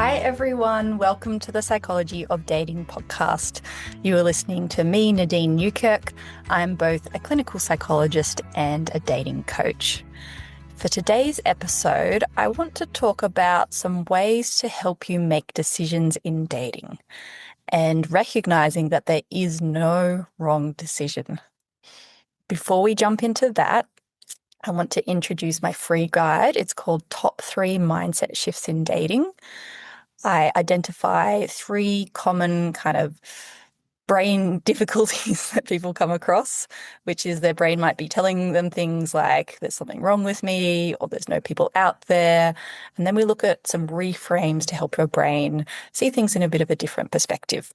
Hi, everyone. Welcome to the Psychology of Dating podcast. You are listening to me, Nadine Newkirk. I'm both a clinical psychologist and a dating coach. For today's episode, I want to talk about some ways to help you make decisions in dating and recognizing that there is no wrong decision. Before we jump into that, I want to introduce my free guide. It's called Top 3 Mindset Shifts in Dating. I identify 3 common kind of brain difficulties that people come across, which is their brain might be telling them things like there's something wrong with me or there's no people out there. And then we look at some reframes to help your brain see things in a bit of a different perspective.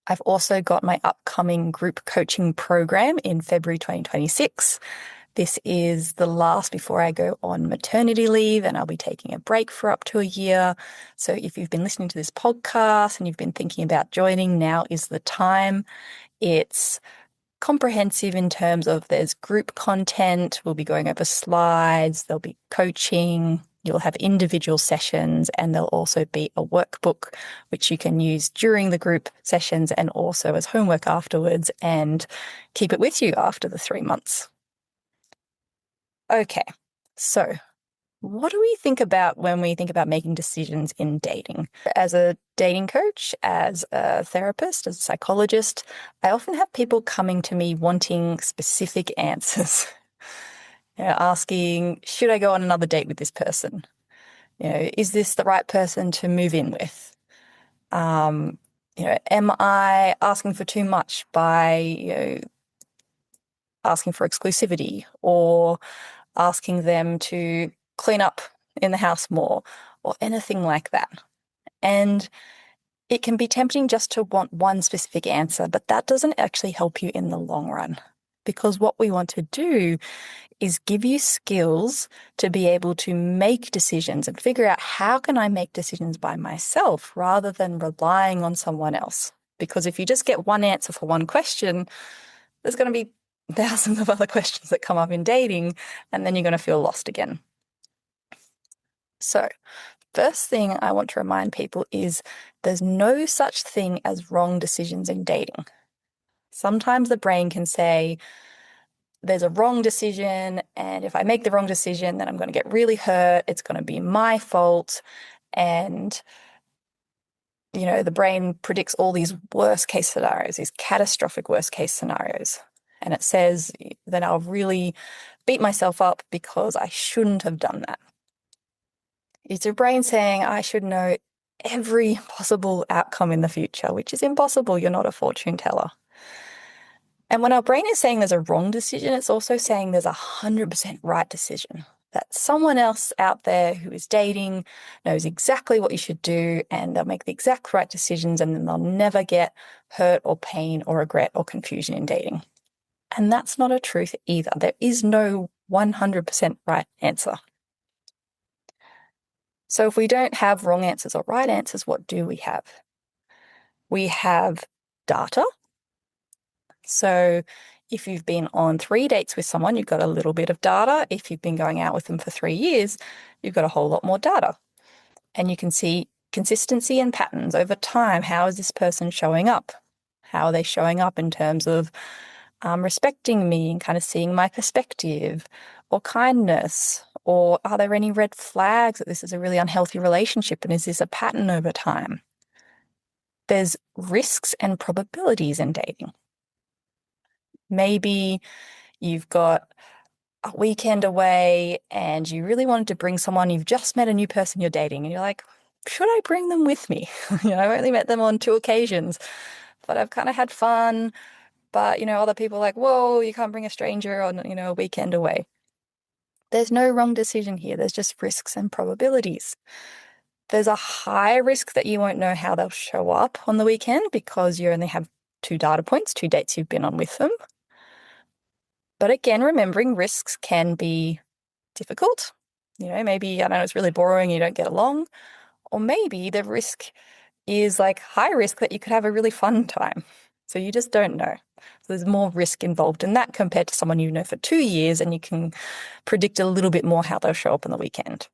I've also got my upcoming group coaching program in February 2026. This is the last before I go on maternity leave, and I'll be taking a break for up to a year. So if you've been listening to this podcast and you've been thinking about joining, now is the time. It's comprehensive in terms of there's group content. We'll be going over slides. There'll be coaching. You'll have individual sessions, and there'll also be a workbook, which you can use during the group sessions and also as homework afterwards and keep it with you after the 3 months. Okay, so what do we think about when we think about making decisions in dating? As a dating coach, as a therapist, as a psychologist, I often have people coming to me wanting specific answers. Asking, should I go on another date with this person? Is this the right person to move in with? Am I asking for too much by, asking for exclusivity or asking them to clean up in the house more or anything like that? And it can be tempting just to want one specific answer, but that doesn't actually help you in the long run, because what we want to do is give you skills to be able to make decisions and figure out how can I make decisions by myself rather than relying on someone else. Because if you just get one answer for one question, there's going to be thousands of other questions that come up in dating, and then you're going to feel lost again. So, first thing I want to remind people is there's no such thing as wrong decisions in dating. Sometimes the brain can say, there's a wrong decision, and if I make the wrong decision, then I'm going to get really hurt. It's going to be my fault. And, the brain predicts all these worst case scenarios, these catastrophic worst case scenarios. And it says that I'll really beat myself up because I shouldn't have done that. It's your brain saying I should know every possible outcome in the future, which is impossible. You're not a fortune teller. And when our brain is saying there's a wrong decision, it's also saying there's 100% right decision. That someone else out there who is dating knows exactly what you should do, and they'll make the exact right decisions, and then they'll never get hurt or pain or regret or confusion in dating. And that's not a truth either. There is no 100% right answer. So if we don't have wrong answers or right answers, what do we have? We have data. So if you've been on 3 dates with someone, you've got a little bit of data. If you've been going out with them for 3 years, you've got a whole lot more data. And you can see consistency and patterns over time. How is this person showing up? How are they showing up in terms of respecting me and kind of seeing my perspective, or kindness? Or are there any red flags that this is a really unhealthy relationship, and is this a pattern over time? There's risks and probabilities in dating. Maybe you've got a weekend away and you really wanted to bring someone, you've just met a new person you're dating, and you're like, should I bring them with me? I've only met them on 2 occasions, but I've kind of had fun. But, other people are like, whoa, you can't bring a stranger on, a weekend away. There's no wrong decision here. There's just risks and probabilities. There's a high risk that you won't know how they'll show up on the weekend because you only have 2 data points, 2 dates you've been on with them. But again, remembering risks can be difficult. Maybe, it's really boring, you don't get along. Or maybe the risk is like high risk that you could have a really fun time. So you just don't know. So there's more risk involved in that compared to someone you know for 2 years, and you can predict a little bit more how they'll show up on the weekend.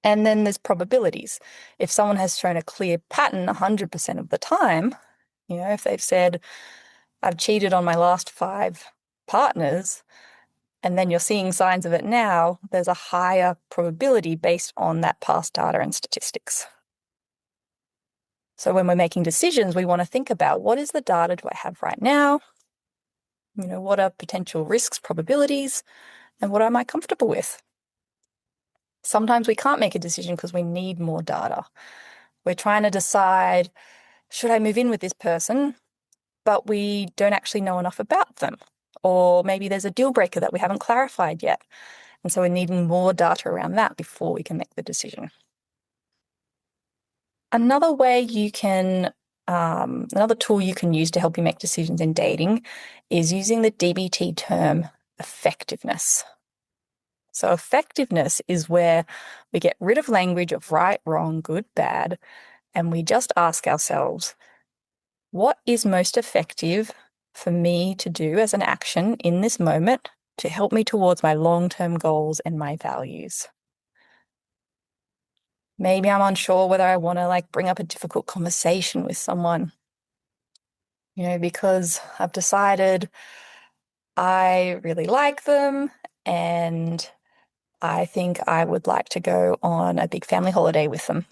And then there's probabilities. If someone has shown a clear pattern 100% of the time, if they've said, I've cheated on my last 5 partners, and then you're seeing signs of it now, there's a higher probability based on that past data and statistics. So when we're making decisions, we want to think about, what is the data do I have right now? What are potential risks, probabilities, and what am I comfortable with? Sometimes we can't make a decision because we need more data. We're trying to decide, should I move in with this person? But we don't actually know enough about them. Or maybe there's a deal breaker that we haven't clarified yet. And so we're needing more data around that before we can make the decision. Another tool you can use to help you make decisions in dating is using the DBT term effectiveness. So effectiveness is where we get rid of language of right, wrong, good, bad, and we just ask ourselves, what is most effective for me to do as an action in this moment to help me towards my long-term goals and my values? Maybe I'm unsure whether I want to bring up a difficult conversation with someone, because I've decided I really like them and I think I would like to go on a big family holiday with them.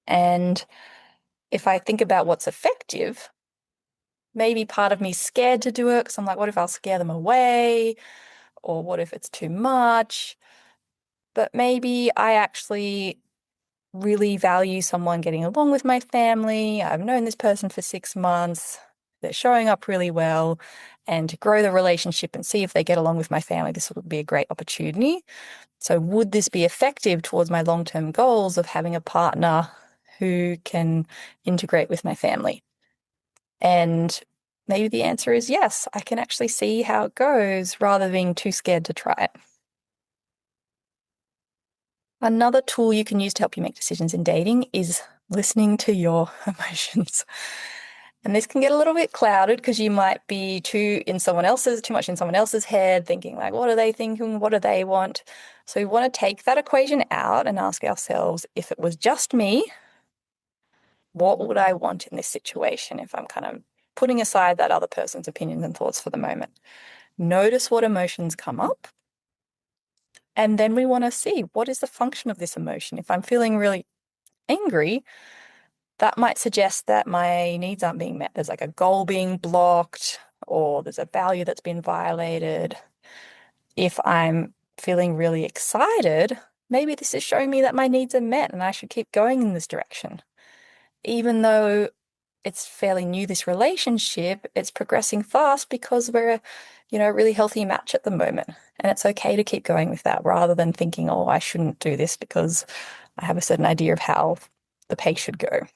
And if I think about what's effective, maybe part of me is scared to do it because I'm like, what if I'll scare them away? Or what if it's too much? But maybe I actually really value someone getting along with my family. I've known this person for 6 months. They're showing up really well. And to grow the relationship and see if they get along with my family, this would be a great opportunity. So would this be effective towards my long-term goals of having a partner who can integrate with my family? And maybe the answer is yes, I can actually see how it goes rather than being too scared to try it. Another tool you can use to help you make decisions in dating is listening to your emotions. And this can get a little bit clouded because you might be too much in someone else's head, thinking what are they thinking? What do they want? So we want to take that equation out and ask ourselves, if it was just me, what would I want in this situation if I'm kind of putting aside that other person's opinions and thoughts for the moment? Notice what emotions come up. And then we want to see, what is the function of this emotion? If I'm feeling really angry, that might suggest that my needs aren't being met. There's a goal being blocked, or there's a value that's been violated. If I'm feeling really excited, maybe this is showing me that my needs are met and I should keep going in this direction. Even though it's fairly new, this relationship, it's progressing fast because we're a really healthy match at the moment. And it's okay to keep going with that rather than thinking, oh, I shouldn't do this because I have a certain idea of how the pace should go.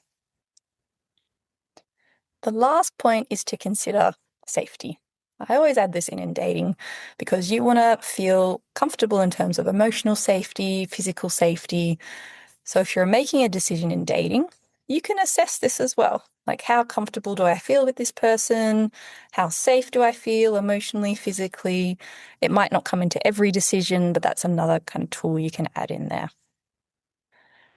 The last point is to consider safety. I always add this in dating because you want to feel comfortable in terms of emotional safety, physical safety. So if you're making a decision in dating, you can assess this as well. How comfortable do I feel with this person? How safe do I feel emotionally, physically? It might not come into every decision, but that's another kind of tool you can add in there.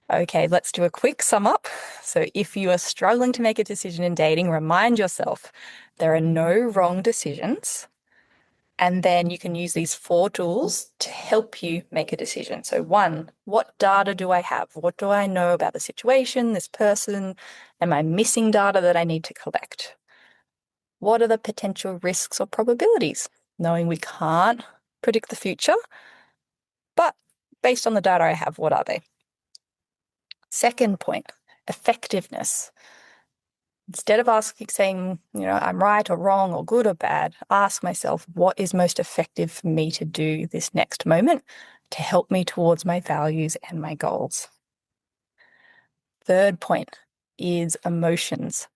Okay, let's do a quick sum up. So if you are struggling to make a decision in dating, remind yourself there are no wrong decisions. And then you can use these 4 tools to help you make a decision. So 1, what data do I have? What do I know about the situation, this person? Am I missing data that I need to collect? What are the potential risks or probabilities? Knowing we can't predict the future, but based on the data I have, what are they? Second point, effectiveness. Instead of saying, I'm right or wrong or good or bad, ask myself, what is most effective for me to do this next moment to help me towards my values and my goals? Third point is emotions.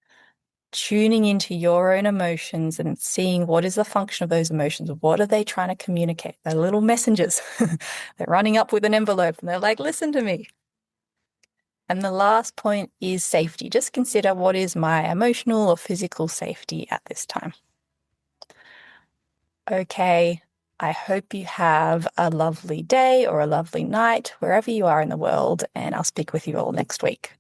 Tuning into your own emotions and seeing what is the function of those emotions. What are they trying to communicate? They're little messengers. They're running up with an envelope and they're like, listen to me. And the last point is safety. Just consider, what is my emotional or physical safety at this time? Okay, I hope you have a lovely day or a lovely night wherever you are in the world, and I'll speak with you all next week.